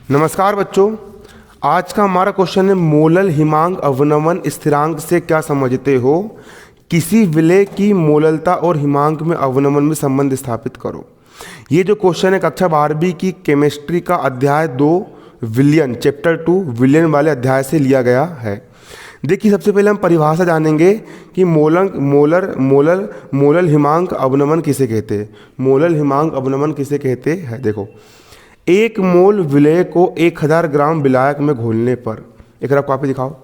नमस्कार बच्चों, आज का हमारा क्वेश्चन है मोलल हिमांक अवनमन स्थिरांक से क्या समझते हो। किसी विलय की मोललता और हिमांक में अवनमन में संबंध स्थापित करो। ये जो क्वेश्चन है कक्षा 12वीं की केमिस्ट्री का अध्याय 2 विलयन चैप्टर 2 विलयन वाले अध्याय से लिया गया है। देखिए, सबसे पहले हम परिभाषा जानेंगे कि मोलल हिमांक अवनमन किसे कहते हैं। मोलल हिमांक अवनमन किसे कहते हैं। देखो, एक मोल विलय को 1000 ग्राम विलायक में घोलने पर, एक रफ कॉपी दिखाओ।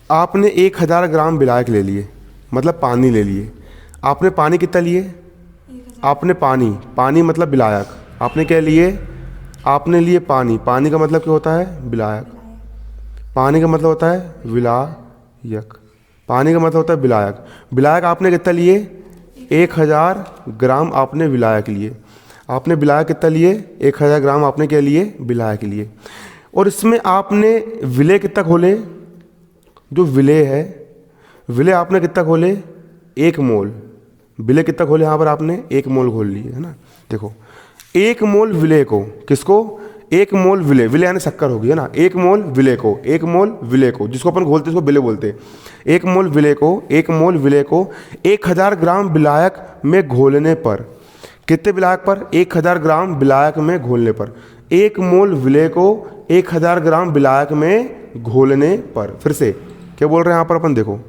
आपने 1000 ग्राम विलायक ले लिए, मतलब पानी ले लिए। आपने पानी कितना लिए? आपने पानी मतलब विलायक। आपने क्या लिए? आपने लिए पानी। पानी का मतलब क्या होता है? विलायक। पानी का मतलब होता है विलायक। पानी का मतलब होता है विलायक। विलायक आपने कितना लिए? 1000 ग्राम आपने विलायक लिए। आपने विलायक कितना लिए? 1000 ग्राम आपने क्या लिए? विलायक लिए। और इसमें आपने विलय कितना खोले? जो विलय है, विलय आपने कितना खोले? 1 मोल। विलय कितना खोले? यहाँ पर आपने 1 मोल खोल लिए, है ना। देखो, 1 मोल विलय को, किसको? 1 मोल विलय, विलय यानी शक्कर होगी, है ना। 1 मोल विलय को, 1 मोल विलय को, जिसको अपन घोलते हैं उसको विलय बोलते हैं। 1 मोल विलय को, 1 मोल विलय को 1000 ग्राम विलायक में घोलने पर, कितने विलायक पर? 1000 ग्राम विलायक में घोलने पर। 1 मोल विलय को 1000 ग्राम विलायक में घोलने पर। फिर से क्या बोल रहे हैं यहाँ पर अपन? देखो,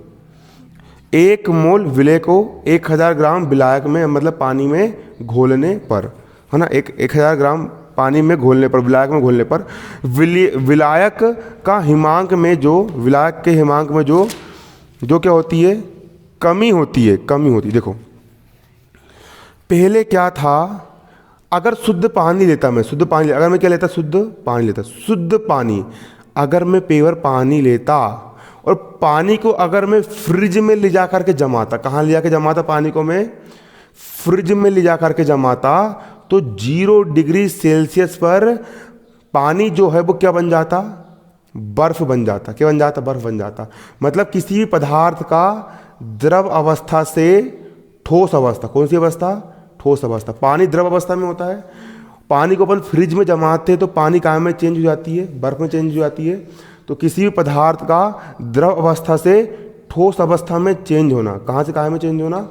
1 मोल विलय को 1000 ग्राम विलायक में, मतलब पानी में घोलने पर, है ना। 1000 ग्राम पानी में घोलने पर, विलायक में घोलने पर विलायक का हिमांक में जो, विलायक के हिमांक में जो क्या होती है? कमी होती है। देखो, पहले क्या था? अगर शुद्ध पानी लेता मैं, अगर मैं क्या लेता? शुद्ध पानी लेता। शुद्ध पानी अगर मैं पेवर पानी लेता और पानी को अगर मैं फ्रिज में ले जा करके जमाता, कहाँ ले जाके जमाता पानी को? मैं फ्रिज में ले जा करके जमाता, तो 0 डिग्री सेल्सियस पर पानी जो है वो क्या बन जाता? बर्फ बन जाता। क्या बन जाता? बर्फ बन जाता। मतलब किसी भी पदार्थ का द्रव अवस्था से ठोस अवस्था, कौन सी अवस्था? ठोस अवस्था। पानी द्रव अवस्था में होता है। पानी को अपन फ्रिज में जमाते हैं तो पानी कहाँ में चेंज हो जाती है? बर्फ में चेंज हो जाती है। तो किसी भी पदार्थ का द्रव अवस्था से ठोस अवस्था में चेंज होना, कहाँ से कहाँ में चेंज होना?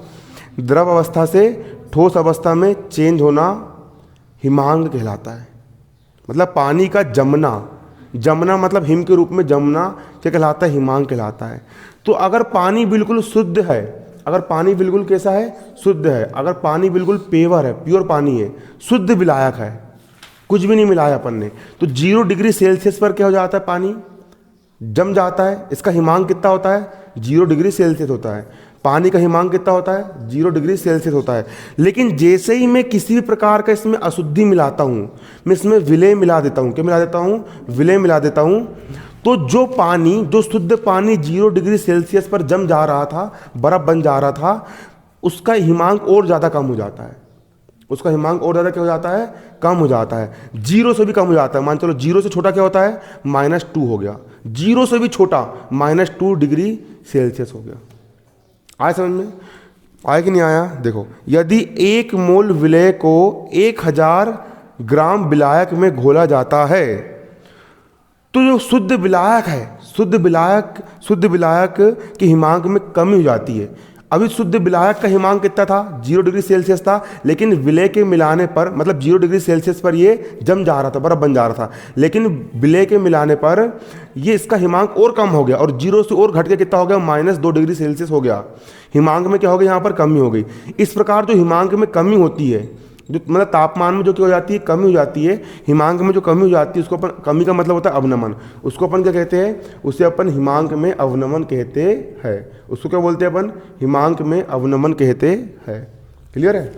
द्रव अवस्था से ठोस अवस्था में चेंज होना हिमांक कहलाता है। मतलब पानी का जमना मतलब हिम के रूप में जमना क्या कहलाता है? हिमांक कहलाता है। तो अगर पानी बिल्कुल शुद्ध है, अगर पानी बिल्कुल कैसा है? शुद्ध है। अगर पानी बिल्कुल पेवर है, प्योर पानी है, शुद्ध विलायक है, कुछ भी नहीं मिलाया अपन ने, तो 0 डिग्री सेल्सियस पर क्या हो जाता है? पानी जम जाता है। इसका हिमांक कितना होता है? 0 डिग्री सेल्सियस होता है। पानी का हिमांक कितना होता है? 0 डिग्री सेल्सियस होता है। लेकिन जैसे ही मैं किसी भी प्रकार का इसमें अशुद्धि मिलाता हूँ, मैं इसमें विलय मिला देता हूँ, क्या मिला देता हूँ? विलय मिला देता हूँ, तो जो शुद्ध पानी 0 डिग्री सेल्सियस पर जम जा रहा था, बर्फ बन जा रहा था, उसका हिमांक और ज़्यादा कम हो जाता है। उसका हिमांक और ज़्यादा क्या हो जाता है? कम हो जाता है। 0 से भी कम हो जाता है। मान चलो 0 से छोटा क्या होता है? -2 हो गया। 0 से भी छोटा -2 डिग्री सेल्सियस हो गया। आया समझ में? आया कि नहीं आया? देखो, यदि 1 मोल विलय को 1000 ग्राम विलायक में घोला जाता है, तो जो शुद्ध विलायक है, शुद्ध विलायक के हिमांक में कमी हो जाती है। अभी शुद्ध विलायक का हिमांक कितना था? 0 डिग्री सेल्सियस था। लेकिन विलय के मिलाने पर, मतलब 0 डिग्री सेल्सियस पर ये जम जा रहा था, बर्फ बन जा रहा था। लेकिन विलय के मिलाने पर ये इसका हिमांक और कम हो गया, और 0 से और घट के कितना हो गया? -2 डिग्री सेल्सियस हो गया। हिमांक में क्या हो गया? यहाँ पर कमी हो गई। इस प्रकार जो हिमांक में कमी होती है, जो मतलब तापमान में जो क्या हो जाती है? कमी हो जाती है। हिमांक में जो कमी हो जाती है उसको अपन, कमी का मतलब होता है अवनमन, उसको अपन क्या कहते हैं? उसे अपन हिमांक में अवनमन कहते हैं। उसको क्या बोलते हैं अपन? हिमांक में अवनमन कहते हैं। क्लियर है?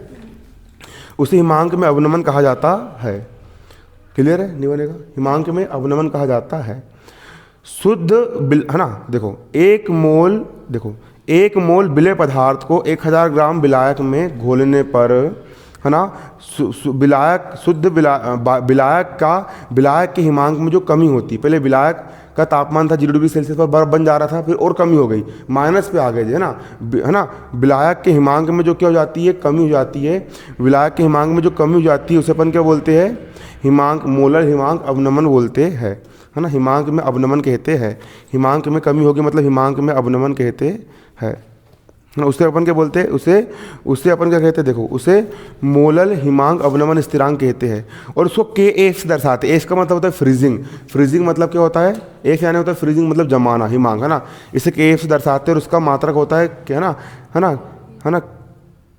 उसे हिमांक में अवनमन कहा जाता है। क्लियर है? नहीं बनेगा? हिमांक में अवनमन कहा जाता है। शुद्ध है ना। देखो, 1 मोल विलय पदार्थ को 1000 ग्राम विलायक में घोलने पर है ना, विलायक शुद्ध विलायक के हिमांक में जो कमी होती है, पहले विलायक का तापमान था 0 डिग्री सेल्सियस पर, बर्फ बन जा रहा था, फिर और कमी हो गई, माइनस पे आ गए, है ना। विलायक के हिमांक में जो क्या हो जाती है, कमी हो जाती है। विलायक के हिमांक में जो कमी हो जाती है उसे अपन क्या बोलते हैं, हिमांक, मोलर हिमांक अवनमन बोलते हैं, है ना। हिमांक में अवनमन कहते हैं, हिमांक में कमी होगी मतलब हिमांक में अवनमन कहते हैं। उससे अपन क्या बोलते हैं, उसे अपन क्या कहते हैं, देखो उसे मोलल हिमांक अवनमन स्थिरांक कहते हैं। और उसको के एफ से दर्शाते हैं। एफ का मतलब होता है फ्रीजिंग, फ्रीजिंग मतलब क्या होता है, एफ यानी होता है फ्रीजिंग मतलब जमाना, हिमांक, है ना। इसे के एफ से दर्शाते हैं। और उसका मात्रक होता है क्या, है ना,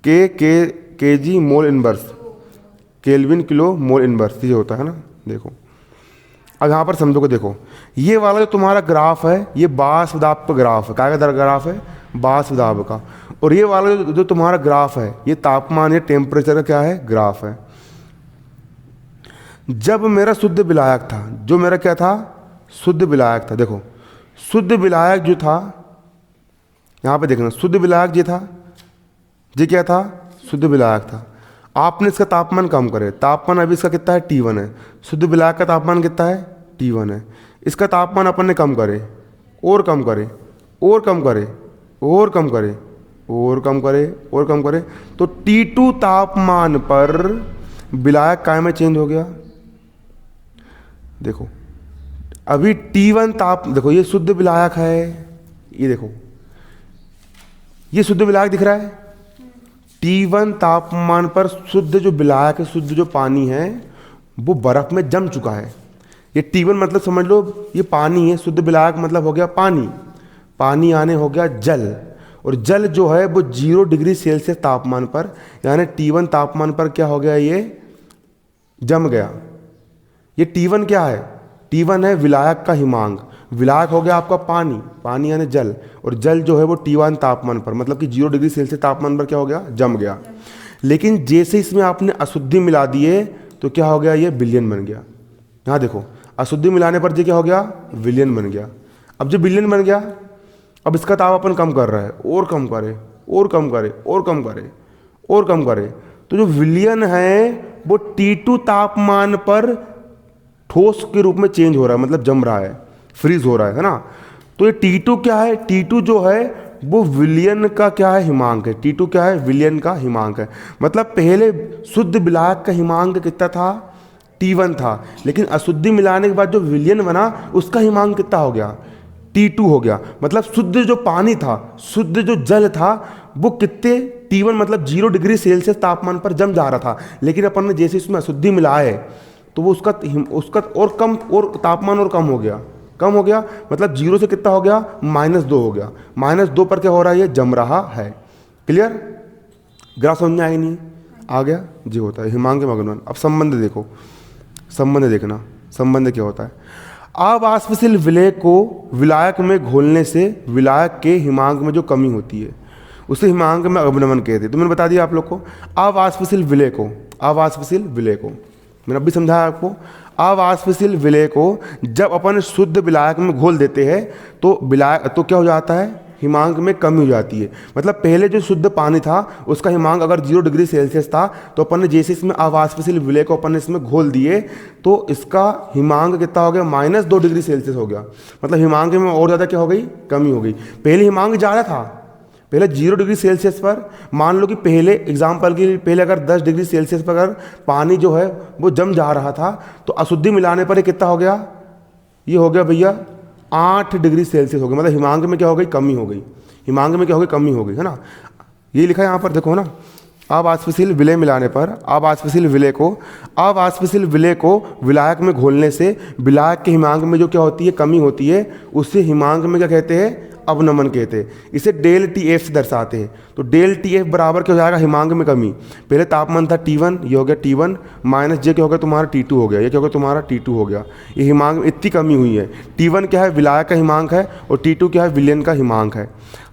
K G mol inverse, kelvin kilo mol inverse ये होता है ना। देखो अब यहाँ पर समझो को, देखो ये वाला जो तुम्हारा ग्राफ है ये वाष्प दाब का ग्राफ है, क्या का ग्राफ है, वाष्प दाब का। और ये वाला जो तुम्हारा ग्राफ है ये तापमान या टेम्परेचर का क्या है, ग्राफ है। जब मेरा शुद्ध विलायक था, जो मेरा क्या था, शुद्ध विलायक था, देखो शुद्ध विलायक जो था, यहाँ पे देखना शुद्ध विलायक ये था, ये क्या था, शुद्ध विलायक था। आपने इसका तापमान कम करे, तापमान अभी इसका कितना है, T1 है। शुद्ध विलायक का तापमान कितना है, T1 है। इसका तापमान अपन ने कम करे, और कम करे, और कम करे, और कम करे, और कम करे, और कम करे, तो T2 तापमान पर विलायक काय में चेंज हो गया। देखो अभी T1 देखो ये शुद्ध विलायक है, ये देखो ये शुद्ध विलायक दिख रहा है। T1 तापमान पर शुद्ध जो विलायक है, शुद्ध जो पानी है वो बर्फ में जम चुका है। ये T1 मतलब समझ लो ये पानी है, शुद्ध विलायक मतलब हो गया पानी, पानी आने हो गया जल, और जल जो है वो 0 डिग्री सेल्सियस तापमान पर यानी T1 तापमान पर क्या हो गया, ये जम गया। ये T1 क्या है, T1 है विलायक का हिमांक। विलायक हो गया आपका पानी, पानी यानी जल, और जल जो है वो T1 तापमान पर मतलब कि 0 डिग्री सेल्सियस तापमान पर क्या हो गया, जम गया। लेकिन जैसे इसमें आपने अशुद्धि मिला दिए तो क्या हो गया, ये विलयन बन गया। यहाँ देखो अशुद्धि मिलाने पर ये क्या हो गया, विलयन बन गया। अब जो विलयन बन गया, अब इसका ताप अपन कम कर रहा है, और कम करे, और कम करे, और कम करे, और कम करे, तो जो विलयन है वो T2 तापमान पर ठोस के रूप में चेंज हो रहा है, मतलब जम रहा है, फ्रीज हो रहा है ना। तो ये T2 क्या है, T2 जो है वो विलयन का क्या है, हिमांक है। T2 क्या है, विलयन का हिमांक है। मतलब पहले शुद्ध विलायक का हिमांक कितना था, T1 था, लेकिन अशुद्धि मिलाने के बाद जो विलयन बना उसका हिमांक कितना हो गया, T2 हो गया। मतलब शुद्ध जो पानी था, शुद्ध जो जल था वो कितने, T1 मतलब 0 डिग्री सेल्सियस तापमान पर जम जा रहा था, लेकिन अपन ने जैसे इसमें अशुद्धि मिलाए तो वो उसका और कम, और तापमान और कम हो गया, कम हो गया। मतलब 0 से कितना हो गया, -2 हो गया। -2 पर क्या हो रहा है, ये जम रहा है। क्लियर, ग्राफ समझ में आया नहीं, आ गया जी, होता है हिमांक में अवनमन। अब संबंध देखो, संबंध देखना, संबंध क्या होता है। अवाष्पशील विलय को विलायक में घोलने से विलायक के हिमांक में जो कमी होती है उसे हिमांक में अवनमन कहते हैं। तो मैंने बता दिया आप लोग को अवाष्पशील विलय को, अवाष्पशील विलय को मैंने अभी समझाया आपको। अवाष्पशील विलय को जब अपन शुद्ध विलायक में घोल देते हैं तो विलायक तो क्या हो जाता है, हिमांक में कमी हो जाती है। मतलब पहले जो शुद्ध पानी था उसका हिमांक अगर 0 डिग्री सेल्सियस था तो अपन ने जैसे इसमें अवाष्पशील विलय को अपन ने इसमें घोल दिए तो इसका हिमांक कितना हो गया, -2 डिग्री सेल्सियस हो गया। मतलब हिमांक में और ज़्यादा क्या हो गई, कमी हो गई। पहले हिमांक ज़्यादा था, पहले 0 डिग्री सेल्सियस पर, मान लो कि पहले एग्जाम्पल के लिए पहले अगर 10 डिग्री सेल्सियस पर अगर पानी जो है वो जम जा रहा था तो अशुद्धि मिलाने पर ये कितना हो गया, ये हो गया भैया 8 डिग्री सेल्सियस हो गया। मतलब हिमांक में क्या हो गई, कमी हो गई, हिमांक में क्या हो गई, कमी हो गई, है ना। ये लिखा है यहाँ पर देखो ना, अवाष्पशील विलय मिलाने पर अवाष्पशील विलय को विलायक में घोलने से विलायक के हिमांक में जो क्या होती है, कमी होती है, उससे हिमांक में क्या कहते हैं, अवनमन कहते हैं। इसे डेल TF से दर्शाते हैं। तो डेल TF बराबर क्या हो जाएगा, हिमांक में कमी। पहले तापमान था T1, ये हो गया T1 माइनस जे क्या हो गया तुम्हारा T2 हो गया, ये क्या हो गया तुम्हारा T2 हो गया। ये हिमांक में इतनी कमी हुई है। T1 क्या है, विलायक का हिमांक है, और T2 क्या है, विलयन का हिमांक है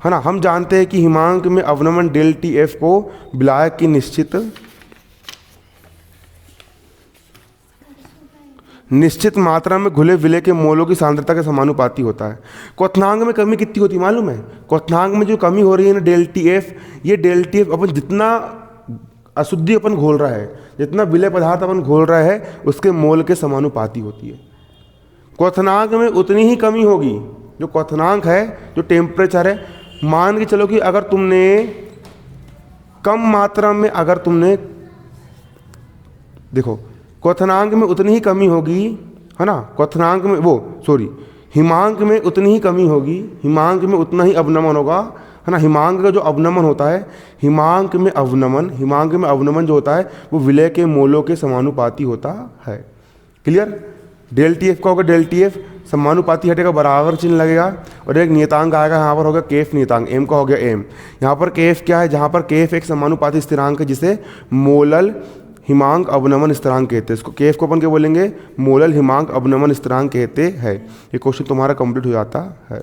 ना। हम जानते हैं कि हिमांक में अवनमन डेल TF को विलायक की निश्चित मात्रा में घुले विलय के मोलों की सांद्रता के समानुपाती होता है। क्वथनांक में कमी कितनी होती है मालूम है, क्वथनांक में जो कमी हो रही है ना डेल TF, ये डेल TF अपन जितना अशुद्धि अपन घोल रहा है, जितना विलय पदार्थ अपन घोल रहा है उसके मोल के समानुपाती होती है। क्वथनांक में उतनी ही कमी होगी, जो क्वथनांक है, जो टेम्परेचर है, मान के चलो कि अगर तुमने कम मात्रा में, अगर तुमने देखो क्वथनांक में उतनी ही कमी होगी, है ना, क्वथनांक में हिमांक में उतनी ही कमी होगी, हिमांक में उतना ही अवनमन होगा, है ना। हिमांक का जो अवनमन होता है, हिमांक में अवनमन जो होता है वो विलय के मोलों के समानुपाती होता है। क्लियर। डेल टी एफ का होगा डेल टी एफ, समानुपाती हटेगा, बराबर चिन्ह लगेगा और एक नियतांक आएगा, यहाँ पर होगा केफ नियतांक, एम का हो गया एम। यहाँ पर केफ क्या है, जहाँ पर केफ एक समानुपाती स्थिरांक है जिसे मोलल हिमांक अवनमन स्थिरांक कहते हैं। इसको केफ को अपन क्या बोलेंगे, मोलल हिमांक अवनमन स्थिरांक कहते हैं। ये क्वेश्चन तुम्हारा कंप्लीट हो जाता है।